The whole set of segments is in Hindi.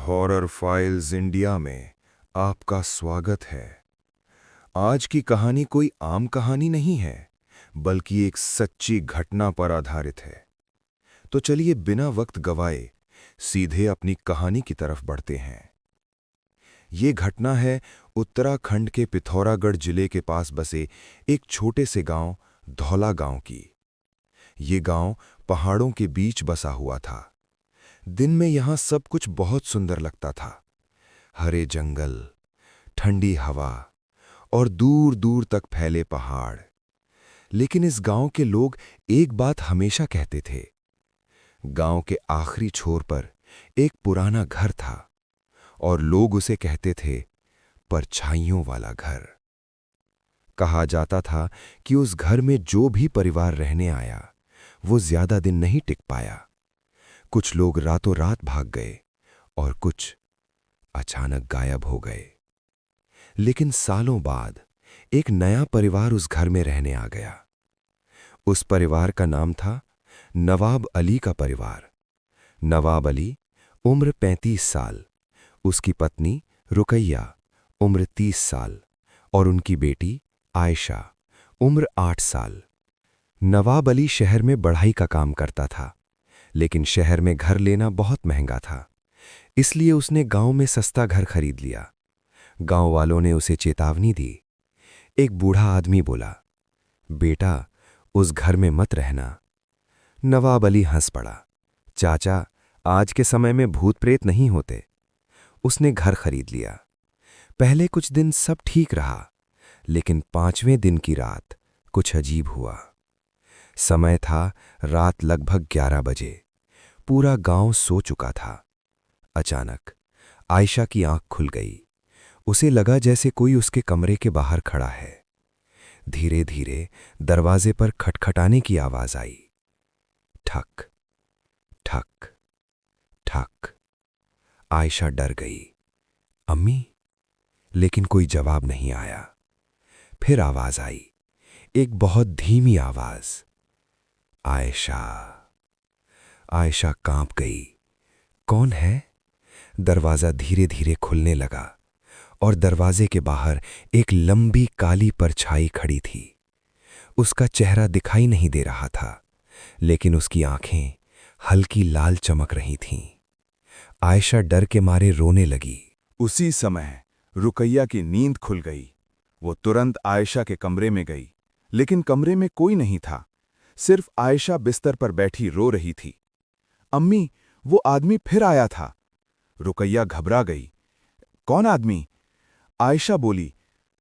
हॉरर फाइल्स इंडिया में आपका स्वागत है। आज की कहानी कोई आम कहानी नहीं है, बल्कि एक सच्ची घटना पर आधारित है। तो चलिए बिना वक्त गवाए सीधे अपनी कहानी की तरफ बढ़ते हैं। ये घटना है उत्तराखंड के पिथौरागढ़ जिले के पास बसे एक छोटे से गांव धौला गांव की। ये गांव पहाड़ों के बीच बसा हुआ था। दिन में यहां सब कुछ बहुत सुंदर लगता था। हरे जंगल, ठंडी हवा और दूर दूर तक फैले पहाड़। लेकिन इस गांव के लोग एक बात हमेशा कहते थे। गांव के आखिरी छोर पर एक पुराना घर था और लोग उसे कहते थे परछाइयों वाला घर। कहा जाता था कि उस घर में जो भी परिवार रहने आया वो ज्यादा दिन नहीं टिक पाया। कुछ लोग रातों रात भाग गए और कुछ अचानक गायब हो गए। लेकिन सालों बाद एक नया परिवार उस घर में रहने आ गया। उस परिवार का नाम था नवाब अली का परिवार। नवाब अली उम्र 35 साल, उसकी पत्नी रुकैया उम्र 30 साल और उनकी बेटी आयशा उम्र 8 साल। नवाब अली शहर में बढ़ाई का काम करता था, लेकिन शहर में घर लेना बहुत महंगा था, इसलिए उसने गांव में सस्ता घर खरीद लिया। गांव वालों ने उसे चेतावनी दी। एक बूढ़ा आदमी बोला, बेटा, उस घर में मत रहना। नवाब अली हंस पड़ा, चाचा, आज के समय में भूत प्रेत नहीं होते। उसने घर खरीद लिया। पहले कुछ दिन सब ठीक रहा, लेकिन 5वें दिन की रात कुछ अजीब हुआ। समय था रात लगभग 11 बजे। पूरा गांव सो चुका था। अचानक आयशा की आंख खुल गई। उसे लगा जैसे कोई उसके कमरे के बाहर खड़ा है। धीरे धीरे दरवाजे पर खटखटाने की आवाज आई। ठक ठक ठक। आयशा डर गई। अम्मी? लेकिन कोई जवाब नहीं आया। फिर आवाज आई, एक बहुत धीमी आवाज, आयशा। आयशा कांप गई। कौन है? दरवाजा धीरे धीरे खुलने लगा और दरवाजे के बाहर एक लंबी काली परछाई खड़ी थी। उसका चेहरा दिखाई नहीं दे रहा था, लेकिन उसकी आंखें हल्की लाल चमक रही थीं। आयशा डर के मारे रोने लगी। उसी समय रुकैया की नींद खुल गई। वो तुरंत आयशा के कमरे में गई, लेकिन कमरे में कोई नहीं था। सिर्फ आयशा बिस्तर पर बैठी रो रही थी। अम्मी, वो आदमी फिर आया था। रुकैया घबरा गई। कौन आदमी? आयशा बोली,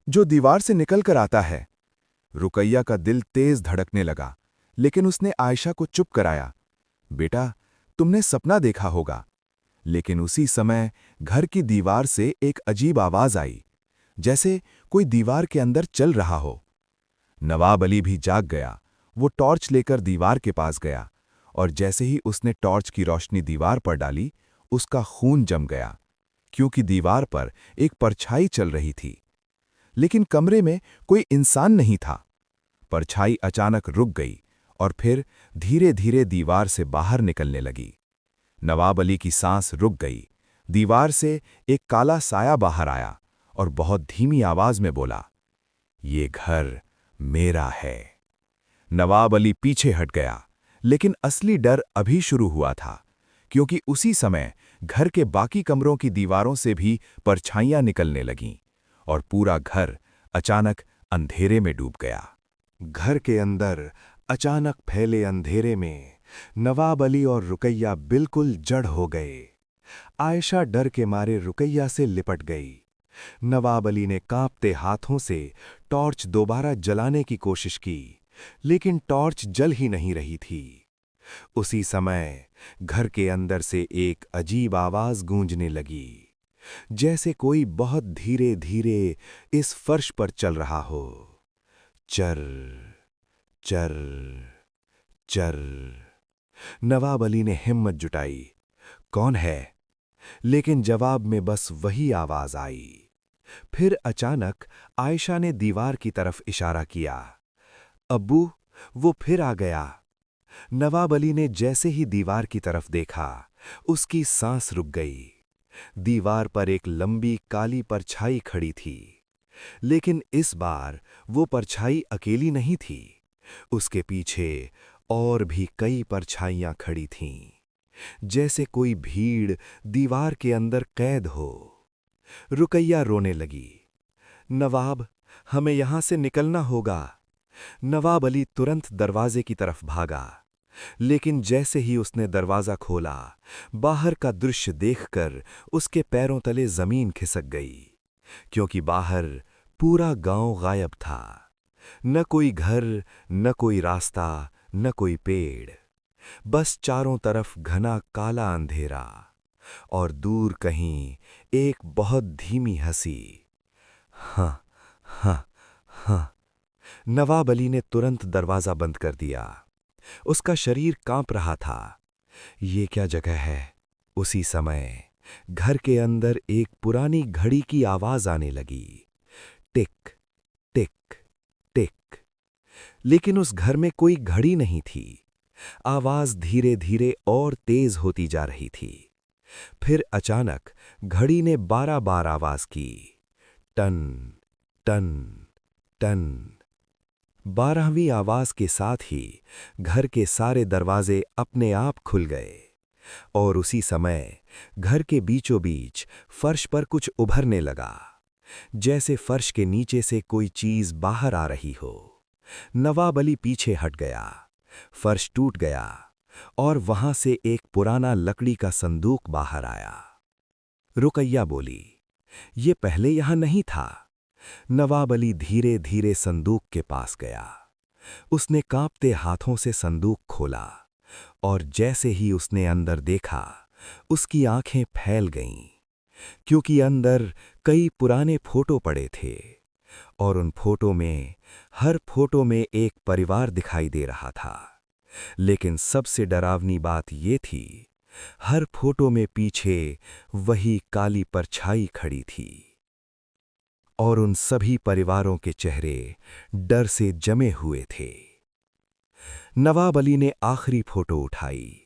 जो दीवार से निकल कर आता है। रुकैया का दिल तेज धड़कने लगा, लेकिन उसने आयशा को चुप कराया। बेटा, तुमने सपना देखा होगा। लेकिन उसी समय घर की दीवार से एक अजीब आवाज आई, जैसे कोई दीवार के अंदर चल रहा हो। नवाब अली भी जाग गया। वो टॉर्च लेकर दीवार के पास गया और जैसे ही उसने टॉर्च की रोशनी दीवार पर डाली, उसका खून जम गया, क्योंकि दीवार पर एक परछाई चल रही थी। लेकिन कमरे में कोई इंसान नहीं था। परछाई अचानक रुक गई और फिर धीरे धीरे दीवार से बाहर निकलने लगी। नवाब अली की सांस रुक गई। दीवार से एक काला साया बाहर आया और बहुत धीमी आवाज में बोला, ये घर मेरा है। नवाब अली पीछे हट गया, लेकिन असली डर अभी शुरू हुआ था, क्योंकि उसी समय घर के बाकी कमरों की दीवारों से भी परछाइयां निकलने लगीं और पूरा घर अचानक अंधेरे में डूब गया। घर के अंदर अचानक फैले अंधेरे में नवाब अली और रुकैया बिल्कुल जड़ हो गए। आयशा डर के मारे रुकैया से लिपट गई। नवाब अली ने कांपते हाथों से टॉर्च दोबारा जलाने की कोशिश की, लेकिन टॉर्च जल ही नहीं रही थी। उसी समय घर के अंदर से एक अजीब आवाज गूंजने लगी, जैसे कोई बहुत धीरे धीरे इस फर्श पर चल रहा हो। चर चर चर। नवाब अली ने हिम्मत जुटाई, कौन है? लेकिन जवाब में बस वही आवाज आई। फिर अचानक आयशा ने दीवार की तरफ इशारा किया। अब्बू, वो फिर आ गया। नवाब अली ने जैसे ही दीवार की तरफ देखा, उसकी सांस रुक गई। दीवार पर एक लंबी काली परछाई खड़ी थी। लेकिन इस बार वो परछाई अकेली नहीं थी। उसके पीछे और भी कई परछाइयां खड़ी थीं, जैसे कोई भीड़ दीवार के अंदर कैद हो। रुकैया रोने लगी। नवाब, हमें यहां से निकलना होगा। नवाब अली तुरंत दरवाजे की तरफ भागा। लेकिन जैसे ही उसने दरवाजा खोला, बाहर का दृश्य देखकर उसके पैरों तले जमीन खिसक गई, क्योंकि बाहर पूरा गांव गायब था। न कोई घर, न कोई रास्ता, न कोई पेड़। बस चारों तरफ घना काला अंधेरा, और दूर कहीं एक बहुत धीमी हंसी। हाँ, हाँ, हाँ। नवाब अली ने तुरंत दरवाजा बंद कर दिया। उसका शरीर कांप रहा था। ये क्या जगह है? उसी समय घर के अंदर एक पुरानी घड़ी की आवाज आने लगी। टिक, टिक, टिक। लेकिन उस घर में कोई घड़ी नहीं थी। आवाज धीरे धीरे और तेज होती जा रही थी। फिर अचानक घड़ी ने 12 बार आवाज की। टन, टन, टन। 12वीं आवाज के साथ ही घर के सारे दरवाजे अपने आप खुल गए, और उसी समय घर के बीचों बीच फर्श पर कुछ उभरने लगा, जैसे फर्श के नीचे से कोई चीज बाहर आ रही हो। नवाब अली पीछे हट गया। फर्श टूट गया, और वहां से एक पुराना लकड़ी का संदूक बाहर आया। रुकैया बोली, ये पहले यहां नहीं था। नवाब अली धीरे धीरे संदूक के पास गया। उसने कांपते हाथों से संदूक खोला, और जैसे ही उसने अंदर देखा, उसकी आंखें फैल गईं, क्योंकि अंदर कई पुराने फोटो पड़े थे, और उन फोटो में हर फोटो में एक परिवार दिखाई दे रहा था। लेकिन सबसे डरावनी बात ये थी, हर फोटो में पीछे वही काली परछाई खड़ी थी, और उन सभी परिवारों के चेहरे डर से जमे हुए थे। नवाब अली ने आखिरी फोटो उठाई,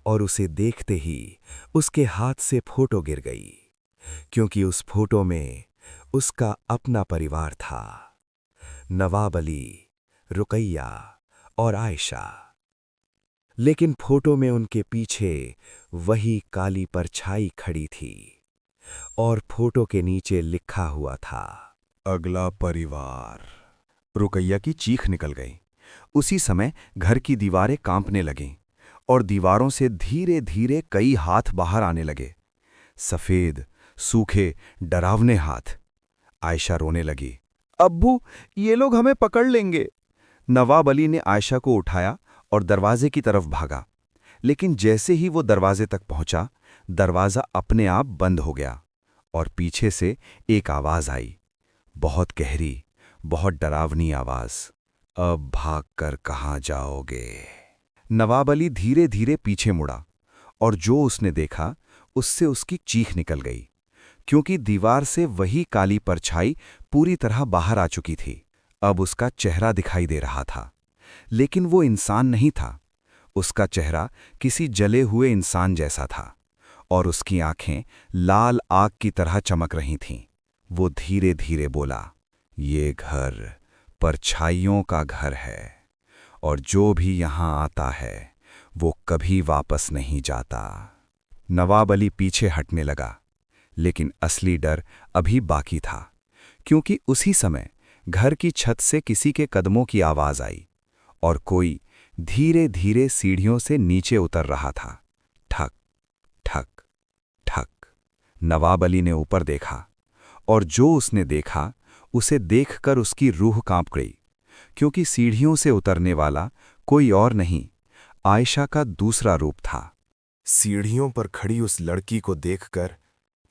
और उसे देखते ही उसके हाथ से फोटो गिर गई, क्योंकि उस फोटो में उसका अपना परिवार था। नवाब अली, रुकैया और आयशा। लेकिन फोटो में उनके पीछे वही काली परछाई खड़ी थी, और फोटो के नीचे लिखा हुआ था, अगला परिवार। रुकैया की चीख निकल गई। उसी समय घर की दीवारें कांपने लगीं, और दीवारों से धीरे धीरे कई हाथ बाहर आने लगे। सफेद, सूखे, डरावने हाथ। आयशा रोने लगी, अब्बू, ये लोग हमें पकड़ लेंगे। नवाब अली ने आयशा को उठाया और दरवाजे की तरफ भागा। लेकिन जैसे ही वो दरवाजे तक पहुंचा, दरवाजा अपने आप बंद हो गया, और पीछे से एक आवाज आई, बहुत गहरी, बहुत डरावनी आवाज। अब भागकर कहाँ जाओगे? नवाब अली धीरे धीरे पीछे मुड़ा, और जो उसने देखा उससे उसकी चीख निकल गई, क्योंकि दीवार से वही काली परछाई पूरी तरह बाहर आ चुकी थी। अब उसका चेहरा दिखाई दे रहा था, लेकिन वो इंसान नहीं था। उसका चेहरा किसी जले हुए इंसान जैसा था, और उसकी आंखें लाल आग की तरह चमक रही थीं। वो धीरे धीरे बोला, ये घर परछाइयों का घर है, और जो भी यहां आता है वो कभी वापस नहीं जाता। नवाब अली पीछे हटने लगा, लेकिन असली डर अभी बाकी था, क्योंकि उसी समय घर की छत से किसी के कदमों की आवाज आई, और कोई धीरे धीरे सीढ़ियों से नीचे उतर रहा था। ठक, ठक, ठक। नवाब अली ने ऊपर देखा, और जो उसने देखा उसे देखकर उसकी रूह कांप गई, क्योंकि सीढ़ियों से उतरने वाला कोई और नहीं, आयशा का दूसरा रूप था। सीढ़ियों पर खड़ी उस लड़की को देखकर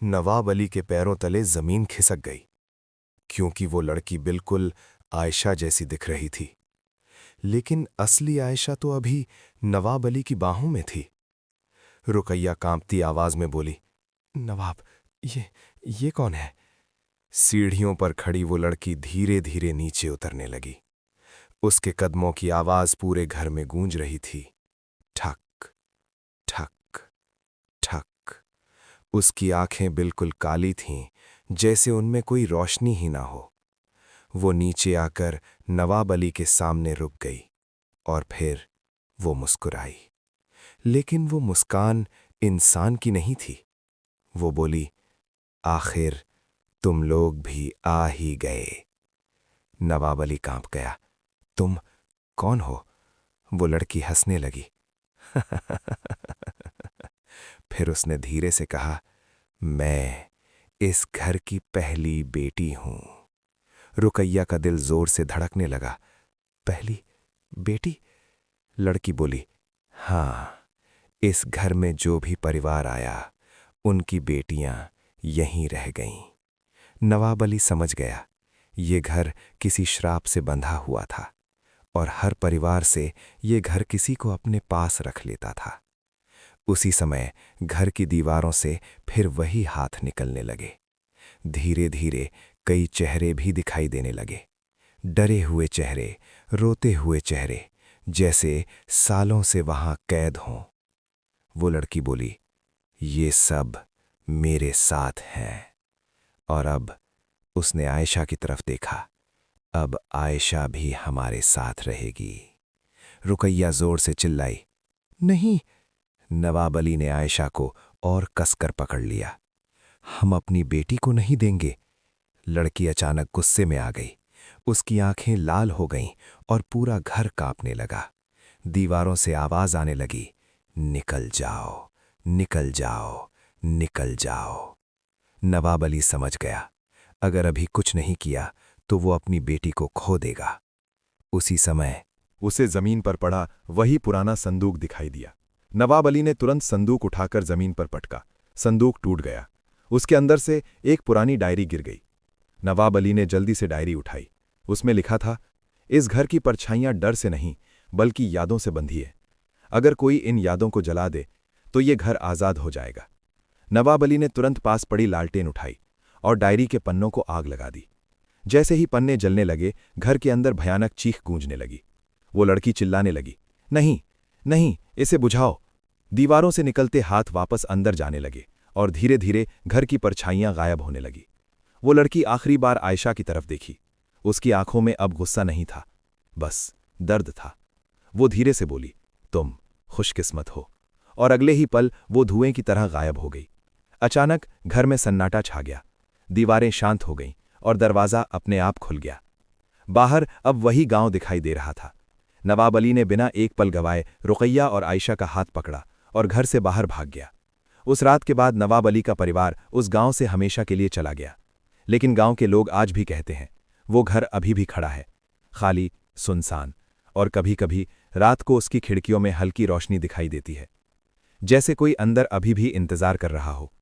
नवाब अली के पैरों तले जमीन खिसक गई, क्योंकि वो लड़की बिल्कुल आयशा जैसी दिख रही थी। लेकिन असली आयशा तो अभी नवाब अली की बाहों में थी। रुकैया कांपती आवाज में बोली, नवाब, ये कौन है? सीढ़ियों पर खड़ी वो लड़की धीरे धीरे नीचे उतरने लगी। उसके कदमों की आवाज पूरे घर में गूंज रही थी। ठक, ठक, ठक। उसकी आंखें बिल्कुल काली थीं, जैसे उनमें कोई रोशनी ही ना हो। वो नीचे आकर नवाब अली के सामने रुक गई और फिर वो मुस्कुराई। लेकिन वो मुस्कान इंसान की नहीं थी। वो बोली, आखिर तुम लोग भी आ ही गए। नवाब अली कांप गया। तुम कौन हो? वो लड़की हंसने लगी। फिर उसने धीरे से कहा, मैं इस घर की पहली बेटी हूं। रुकैया का दिल जोर से धड़कने लगा। पहली बेटी? लड़की बोली, हाँ, इस घर में जो भी परिवार आया उनकी बेटियां यहीं रह गईं। नवाब अली समझ गया, ये घर किसी श्राप से बंधा हुआ था और हर परिवार से ये घर किसी को अपने पास रख लेता था। उसी समय घर की दीवारों से फिर वही हाथ निकलने लगे। धीरे धीरे कई चेहरे भी दिखाई देने लगे, डरे हुए चेहरे, रोते हुए चेहरे, जैसे सालों से वहां कैद हों। वो लड़की बोली, ये सब मेरे साथ हैं। और अब उसने आयशा की तरफ देखा। अब आयशा भी हमारे साथ रहेगी। रुकैया जोर से चिल्लाई, नहीं। नवाब अली ने आयशा को और कसकर पकड़ लिया। हम अपनी बेटी को नहीं देंगे। लड़की अचानक गुस्से में आ गई। उसकी आंखें लाल हो गईं और पूरा घर कांपने लगा। दीवारों से आवाज आने लगी, निकल जाओ, निकल जाओ, निकल जाओ। नवाब अली समझ गया, अगर अभी कुछ नहीं किया तो वो अपनी बेटी को खो देगा। उसी समय उसे जमीन पर पड़ा वही पुराना संदूक दिखाई दिया। नवाब अली ने तुरंत संदूक उठाकर जमीन पर पटका। संदूक टूट गया। उसके अंदर से एक पुरानी डायरी गिर गई। नवाब अली ने जल्दी से डायरी उठाई। उसमें लिखा था, इस घर की परछाइयां डर से नहीं बल्कि यादों से बंधी है। अगर कोई इन यादों को जला दे तो ये घर आज़ाद हो जाएगा। नवाब अली ने तुरंत पास पड़ी लालटेन उठाई और डायरी के पन्नों को आग लगा दी। जैसे ही पन्ने जलने लगे, घर के अंदर भयानक चीख गूंजने लगी। वो लड़की चिल्लाने लगी, नहीं, नहीं, इसे बुझाओ। दीवारों से निकलते हाथ वापस अंदर जाने लगे और धीरे धीरे घर की परछाइयां गायब होने लगी। वो लड़की आखिरी बार आयशा की तरफ देखी। उसकी आंखों में अब गुस्सा नहीं था, बस दर्द था। वो धीरे से बोली, तुम खुशकिस्मत हो। और अगले ही पल वो धुएं की तरह गायब हो गई। अचानक घर में सन्नाटा छा गया। दीवारें शांत हो गईं और दरवाज़ा अपने आप खुल गया। बाहर अब वही गांव दिखाई दे रहा था। नवाब अली ने बिना एक पल गवाए रुकैया और आयशा का हाथ पकड़ा और घर से बाहर भाग गया। उस रात के बाद नवाब अली का परिवार उस गांव से हमेशा के लिए चला गया। लेकिन गांव के लोग आज भी कहते हैं, वो घर अभी भी खड़ा है, खाली, सुनसान, और कभी कभी रात को उसकी खिड़कियों में हल्की रोशनी दिखाई देती है, जैसे कोई अंदर अभी भी इंतजार कर रहा हो।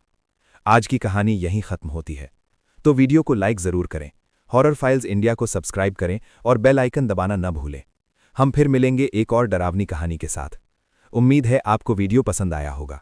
आज की कहानी यहीं खत्म होती है। तो वीडियो को लाइक जरूर करें, हॉरर फाइल्स इंडिया को सब्सक्राइब करें और बेल आइकन दबाना न भूलें। हम फिर मिलेंगे एक और डरावनी कहानी के साथ। उम्मीद है आपको वीडियो पसंद आया होगा।